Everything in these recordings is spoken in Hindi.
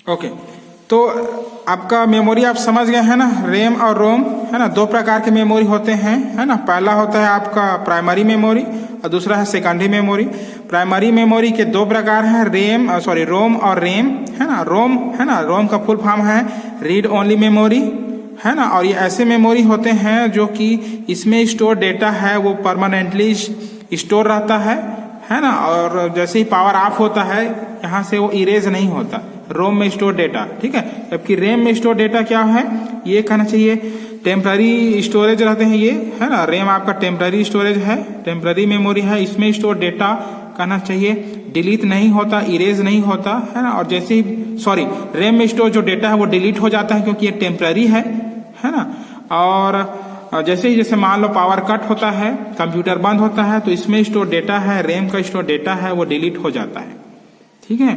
ओके, तो आपका मेमोरी आप समझ गए हैं ना, रैम और रोम है ना, दो प्रकार के मेमोरी होते हैं है ना। पहला होता है आपका प्राइमरी मेमोरी और दूसरा है सेकेंडरी मेमोरी। प्राइमरी मेमोरी के दो प्रकार हैं, रोम और रैम है ना। रोम है ना, रोम का फुल फॉर्म है रीड ओनली मेमोरी है ना। और ये ऐसे मेमोरी होते हैं जो कि इसमें स्टोर डेटा है वो परमानेंटली स्टोर रहता है ना। और जैसे ही पावर ऑफ होता है यहाँ से वो इरेज नहीं होता, रोम में स्टोर डेटा, ठीक है। जबकि रैम में स्टोर डेटा क्या है, ये कहना चाहिए टेम्पररी स्टोरेज रहते हैं ये है ना। रैम आपका टेम्पररी स्टोरेज है, टेम्पररी मेमोरी है, इसमें स्टोर डेटा कहना चाहिए डिलीट नहीं होता, इरेज नहीं होता है ना। और जैसे ही रैम में स्टोर जो डेटा है वो डिलीट हो जाता है क्योंकि ये टेम्पररी है ना। और जैसे मान लो पावर कट होता है, कंप्यूटर बंद होता है, तो इसमें स्टोर डेटा है, रैम का स्टोर डेटा है वो डिलीट हो जाता है, ठीक है।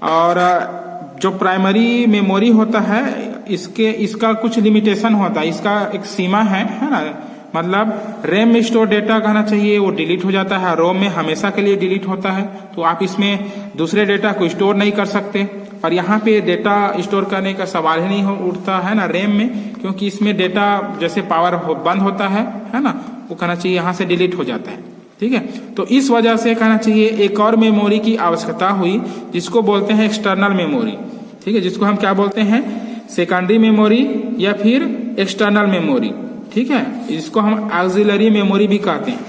और जो प्राइमरी मेमोरी होता है इसका कुछ लिमिटेशन होता है, इसका एक सीमा है ना। मतलब रैम में स्टोर डेटा कहना चाहिए वो डिलीट हो जाता है, रोम में हमेशा के लिए डिलीट होता है, तो आप इसमें दूसरे डेटा को स्टोर नहीं कर सकते। और यहाँ पे डेटा स्टोर करने का सवाल ही नहीं उठता है ना रैम में, क्योंकि इसमें डेटा जैसे पावर बंद होता है ना, वो कहना चाहिए यहाँ से डिलीट हो जाता है, ठीक है। तो इस वजह से कहना चाहिए एक और मेमोरी की आवश्यकता हुई जिसको बोलते हैं एक्सटर्नल मेमोरी, ठीक है, जिसको हम क्या बोलते हैं सेकेंडरी मेमोरी या फिर एक्सटर्नल मेमोरी, ठीक है। इसको हम ऑक्सिलरी मेमोरी भी कहते हैं,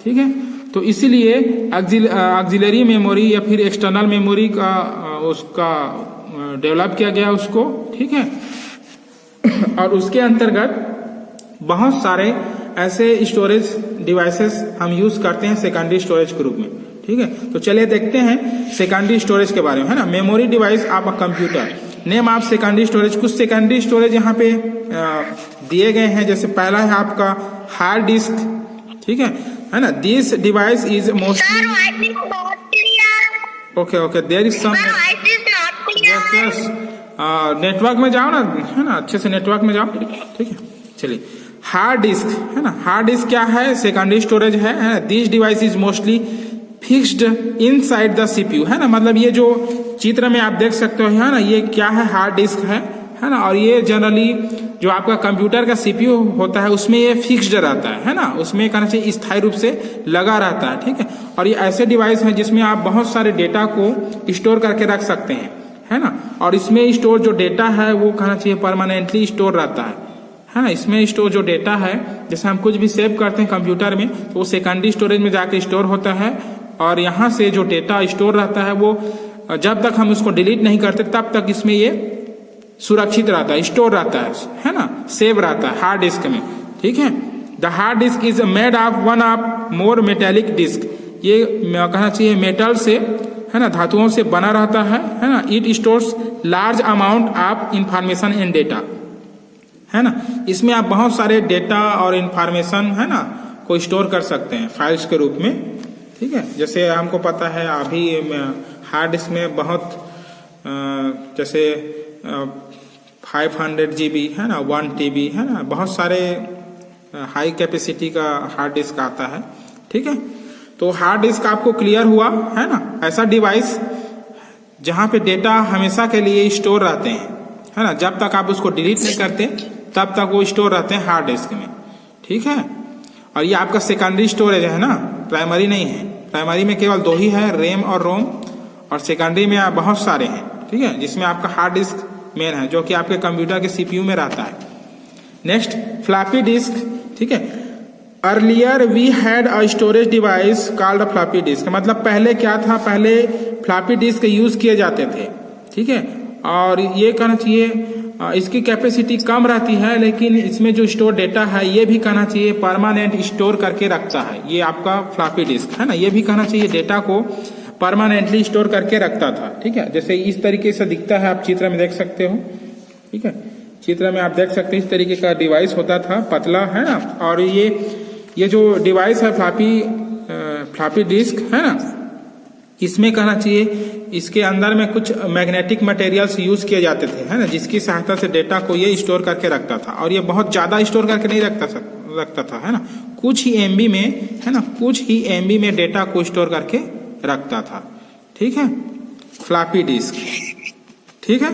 ठीक है। तो इसीलिए ऑक्सिलरी मेमोरी या फिर एक्सटर्नल मेमोरी का उसका डेवलप किया गया उसको, ठीक है। और उसके अंतर्गत बहुत सारे ऐसे स्टोरेज डिवाइसेस हम यूज करते हैं सेकेंडरी स्टोरेज के रूप में, ठीक है। तो चलिए देखते हैं सेकेंडरी स्टोरेज के बारे में है ना। मेमोरी डिवाइस आपका computer, name of secondary storage. कुछ सेकेंडरी स्टोरेज यहाँ पे दिए गए हैं, जैसे पहला है आपका हार्ड डिस्क, ठीक है ना। This device is mostly okay there is some network में जाओ ना है ना, अच्छे से नेटवर्क में जाओ, ठीक है। चलिए हार्ड डिस्क है ना, हार्ड डिस्क क्या है, सेकेंडरी स्टोरेज है ना। This device is mostly fixed inside the CPU है ना। मतलब ये जो चित्र में आप देख सकते हो है ना, ये क्या है, हार्ड डिस्क है ना। और ये जनरली जो आपका कंप्यूटर का सीपीयू होता है उसमें ये फिक्स्ड रहता है ना, उसमें कहना चाहिए स्थायी रूप से लगा रहता है, ठीक है। और ये ऐसे डिवाइस हैं जिसमें आप बहुत सारे डेटा को स्टोर करके रख सकते हैं है ना। और इसमें स्टोर जो डेटा है वो कहना चाहिए परमानेंटली स्टोर रहता है ना। इसमें स्टोर जो डेटा है, जैसे हम कुछ भी सेव करते हैं कंप्यूटर में तो वो सेकेंडरी स्टोरेज में जाके स्टोर होता है। और यहाँ से जो डेटा स्टोर रहता है वो जब तक हम उसको डिलीट नहीं करते तब तक इसमें ये सुरक्षित रहता है, स्टोर रहता है ना, सेव रहता है हार्ड डिस्क में, ठीक है। The hard disk is made of one of more metallic disk. ये कहना चाहिए मेटल से है ना, धातुओं से बना रहता है ना। It stores large amount of information and data है ना। इसमें आप बहुत सारे डेटा और इंफॉर्मेशन है ना को स्टोर कर सकते हैं फाइल्स के रूप में, ठीक है। जैसे हमको पता है अभी हार्ड डिस्क में बहुत जैसे 500 GB है ना, 1 TB है ना, बहुत सारे हाई कैपेसिटी का हार्ड डिस्क आता है, ठीक है। तो हार्ड डिस्क आपको क्लियर हुआ है ना, ऐसा डिवाइस जहां पे डेटा हमेशा के लिए स्टोर रहते हैं है ना, जब तक आप उसको डिलीट नहीं करते तब तक वो स्टोर रहते हैं हार्ड डिस्क में, ठीक है। और ये आपका सेकेंडरी स्टोरेज है ना, प्राइमरी नहीं है। प्राइमरी में केवल दो ही है, रैम और रोम, और सेकेंडरी में बहुत सारे हैं, ठीक है, जिसमें आपका हार्ड डिस्क मेन है जो कि आपके कंप्यूटर के सीपीयू में रहता है। नेक्स्ट फ्लॉपी डिस्क, ठीक है। Earlier we had a storage device called floppy disk. मतलब पहले क्या था, पहले फ्लॉपी डिस्क यूज किए जाते थे, ठीक है। और ये कहना चाहिए इसकी कैपेसिटी कम रहती है, लेकिन इसमें जो स्टोर डेटा है ये भी कहना चाहिए परमानेंट स्टोर करके रखता है। ये आपका फ्लॉपी डिस्क है ना, ये भी कहना चाहिए डेटा को परमानेंटली स्टोर करके रखता था, ठीक है। जैसे इस तरीके से दिखता है, आप चित्र में देख सकते हो, ठीक है। चित्र में आप देख सकते हैं इस तरीके का डिवाइस होता था, पतला है ना। और ये जो डिवाइस है फ्लॉपी डिस्क है ना, इसमें कहना चाहिए इसके अंदर में कुछ मैग्नेटिक मटेरियल्स यूज किए जाते थे है ना, जिसकी सहायता से डेटा को ये स्टोर करके रखता था। और ये बहुत ज्यादा स्टोर करके नहीं रखता था है ना, कुछ ही MB में है ना, कुछ ही MB में डेटा को स्टोर करके रखता था, ठीक है, फ्लॉपी डिस्क। ठीक है,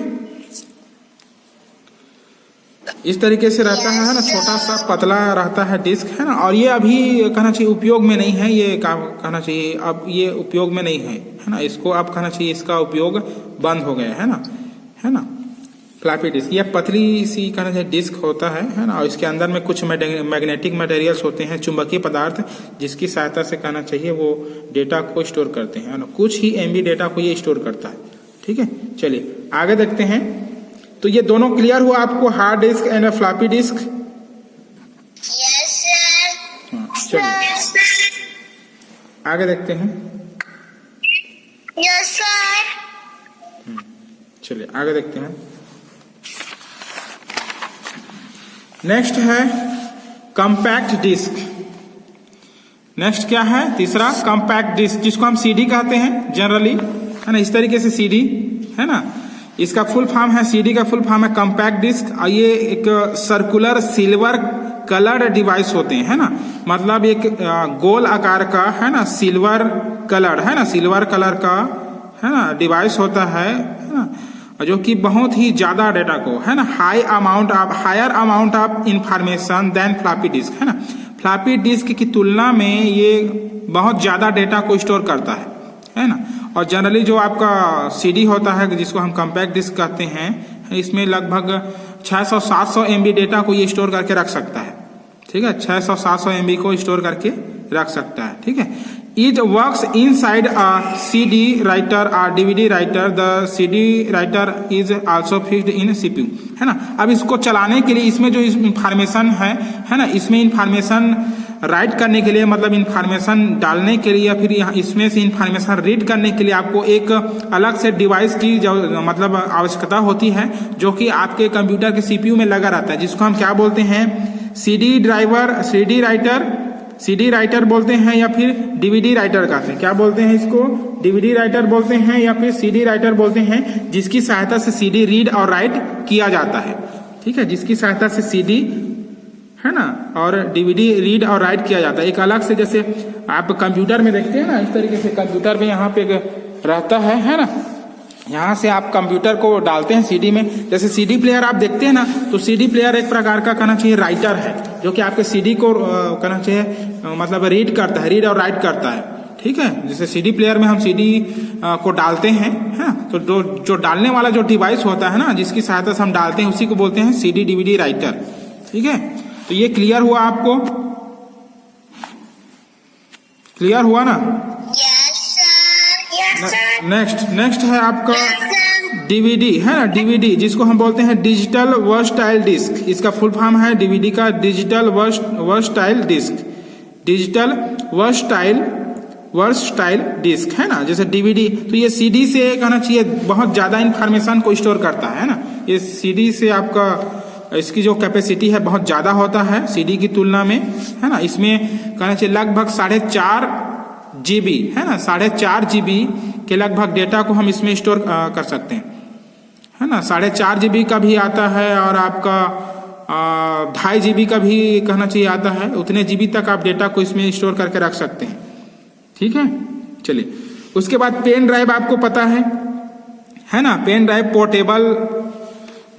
इस तरीके से रहता है ना, छोटा सा पतला रहता है डिस्क, है ना। और ये अभी कहना चाहिए उपयोग में नहीं है, ये कहना चाहिए अब ये उपयोग में नहीं है ना। इसको आप कहना चाहिए इसका उपयोग बंद हो गया है ना। फ्लॉपी डिस्क ये पतली सी कहना चाहिए डिस्क होता है ना। और इसके अंदर में कुछ मैग्नेटिक मटेरियल्स होते हैं, चुंबकीय पदार्थ, जिसकी सहायता से कहना चाहिए वो डेटा को स्टोर करते हैं ना। कुछ ही MB डेटा को ये स्टोर करता है, ठीक है। चलिए आगे देखते हैं। तो ये दोनों क्लियर हुआ आपको, hard disk and floppy disk? Yes sir. चलिए आगे देखते हैं। Yes sir. चलिए आगे देखते हैं। नेक्स्ट है कॉम्पैक्ट डिस्क। नेक्स्ट क्या है? तीसरा कॉम्पैक्ट डिस्क, जिसको हम CD कहते हैं जनरली, है ना। इस तरीके से CD है ना, इसका फुल फॉर्म है, CD का फुल फॉर्म है कॉम्पैक्ट डिस्क। और ये एक सर्कुलर सिल्वर कलर्ड डिवाइस होते हैं, है ना। मतलब एक गोल आकार का, है ना, सिल्वर कलर, है ना, सिल्वर कलर का, है ना, डिवाइस होता है ना, जो कि बहुत ही ज्यादा डेटा को, है ना, higher amount of information than floppy disk, है ना। फ्लॉपी डिस्क की तुलना में ये बहुत ज्यादा डेटा को स्टोर करता है ना। और जनरली जो आपका CD होता है, जिसको हम कॉम्पैक्ट डिस्क कहते हैं, इसमें लगभग 600-700 MB डेटा को ये स्टोर करके रख सकता है, ठीक है। 600-700 MB को स्टोर करके रख सकता है, ठीक है। It works inside a CD writer or DVD writer. The CD writer is also fixed in CPU, है ना। अब इसको चलाने के लिए इसमें जो इंफॉर्मेशन है ना, इसमें इंफॉर्मेशन राइट करने के लिए, मतलब इंफॉर्मेशन डालने के लिए, या फिर यहाँ इसमें से इंफॉर्मेशन रीड करने के लिए आपको एक अलग से डिवाइस की जो मतलब आवश्यकता होती है, जो कि आपके कंप्यूटर के CPU में लगा रहता है, जिसको हम क्या बोलते हैं? CD राइटर बोलते हैं, या फिर DVD राइटर कहते हैं। क्या बोलते हैं इसको? DVD राइटर बोलते हैं या फिर CD राइटर बोलते हैं, जिसकी सहायता से CD रीड और राइट किया जाता है, ठीक है। जिसकी सहायता से CD, है ना, और DVD रीड और राइट किया जाता है। एक अलग से, जैसे आप कंप्यूटर में देखते हैं ना, इस तरीके से कंप्यूटर में यहाँ पे रहता है ना, यहाँ से आप कंप्यूटर को डालते हैं CD में। जैसे CD प्लेयर आप देखते हैं ना, तो CD प्लेयर एक प्रकार का कहना चाहिए राइटर है, जो कि आपके CD को कहना चाहिए मतलब रीड और राइट करता है, ठीक है। जैसे CD प्लेयर में हम CD को डालते हैं, है, तो जो डालने वाला जो डिवाइस होता है ना, जिसकी सहायता से हम डालते हैं, उसी को बोलते हैं CD DVD राइटर, ठीक है। तो ये क्लियर हुआ आपको? क्लियर हुआ ना? नेक्स्ट है आपका DVD, है ना, DVD, जिसको हम बोलते हैं डिजिटल वर्सटाइल डिस्क। इसका फुल फॉर्म है DVD का digital versatile disk, digital versatile disk, है ना। जैसे DVD, तो ये CD से कहना चाहिए बहुत ज्यादा इंफॉर्मेशन को स्टोर करता है ना। ये CD से आपका इसकी जो कैपेसिटी है बहुत ज्यादा होता है CD की तुलना में, है ना। इसमें कहना चाहिए लगभग 4.5 GB, है ना, 4.5 GB के लगभग डेटा को हम इसमें स्टोर कर सकते हैं, है ना। 4.5 GB का भी आता है, और आपका 2.5 GB का भी कहना चाहिए आता है। उतने GB तक आप डेटा को इसमें स्टोर करके रख सकते हैं, ठीक है। चलिए उसके बाद पेन ड्राइव आपको पता है ना। पेन ड्राइव पोर्टेबल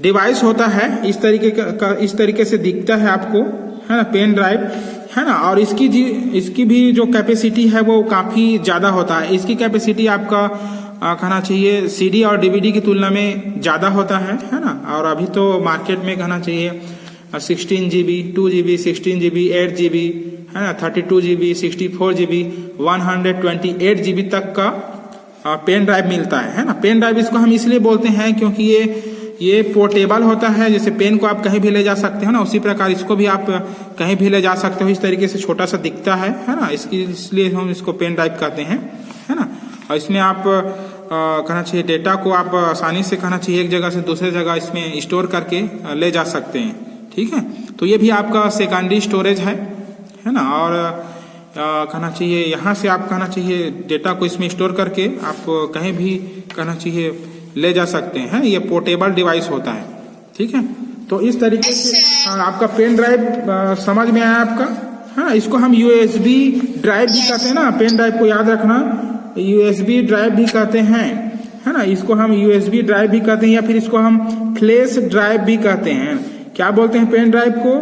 डिवाइस होता है, इस तरीके से दिखता है आपको, है ना, पेन ड्राइव, है ना। और इसकी भी जो कैपेसिटी है वो काफी ज्यादा होता है। इसकी कैपेसिटी आपका कहना चाहिए CD और DVD की तुलना में ज्यादा होता है ना। और अभी तो मार्केट में कहना चाहिए 16 GB, 2 GB, 16 GB, 8 GB, है ना, 32 GB, 64 GB, 128 GB तक का पेन ड्राइव मिलता है ना। पेन ड्राइव इसको हम इसलिए बोलते हैं क्योंकि ये पोर्टेबल होता है। जैसे पेन को आप कहीं भी ले जा सकते हो ना, उसी प्रकार इसको भी आप कहीं भी ले जा सकते हो। इस तरीके से छोटा सा दिखता है ना, इसलिए हम इसको पेन ड्राइव कहते हैं, है ना। और इसमें आप कहना चाहिए डेटा को आप आसानी से कहना चाहिए एक जगह से दूसरे जगह इसमें स्टोर करके ले जा सकते हैं, ठीक है। तो ये भी आपका सेकेंडरी स्टोरेज है ना। और कहना चाहिए यहाँ से आप कहना चाहिए डेटा को इसमें स्टोर करके आप कहीं भी कहना चाहिए ले जा सकते हैं। ये पोर्टेबल डिवाइस होता है, ठीक है। तो इस तरीके से आपका पेन ड्राइव समझ में आया आपका, हाँ। इसको हम USB ड्राइव भी कहते हैं ना, पेन ड्राइव को याद रखना, USB ड्राइव भी कहते हैं, है ना, इसको हम यूएसबी ड्राइव भी कहते हैं या फिर इसको हम फ्लैश ड्राइव भी कहते हैं। क्या बोलते हैं पेन ड्राइव को?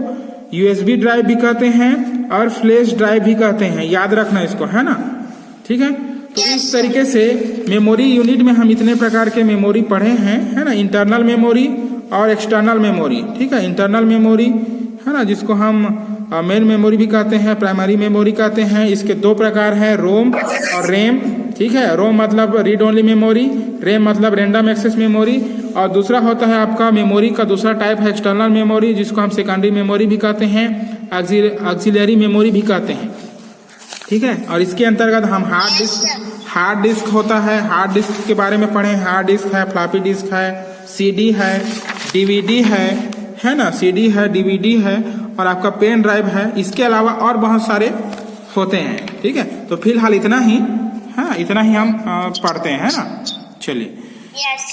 यूएसबी ड्राइव भी कहते हैं और फ्लैश ड्राइव भी कहते हैं, याद रखना इसको, है ना। ठीक है, तो इस तरीके से मेमोरी यूनिट में हम इतने प्रकार के मेमोरी पढ़े हैं, है ना। इंटरनल मेमोरी और एक्सटर्नल मेमोरी। ठीक है, इंटरनल मेमोरी है ना, जिसको हम मेन मेमोरी भी कहते हैं, प्राइमरी मेमोरी कहते हैं। इसके दो प्रकार हैं, रोम और रैम। ठीक है, रोम मतलब रीड ओनली मेमोरी, रैम मतलब रैंडम एक्सेस मेमोरी। और दूसरा होता है आपका मेमोरी का दूसरा टाइप है एक्सटर्नल मेमोरी, जिसको हम सेकेंडरी मेमोरी भी कहते हैं, ऑक्सिलरी मेमोरी भी कहते हैं। ठीक है, और इसके अंतर्गत हम हार्ड डिस्क होता है, हार्ड डिस्क के बारे में पढ़े। हार्ड डिस्क है, फ्लॉपी डिस्क है, सीडी है, डीवीडी है ना, सीडी है, डीवीडी है और आपका पेन ड्राइव है। इसके अलावा और बहुत सारे होते हैं। ठीक है, तो फिलहाल इतना ही, हाँ इतना ही हम पढ़ते हैं, है ना। चलिए। Yes.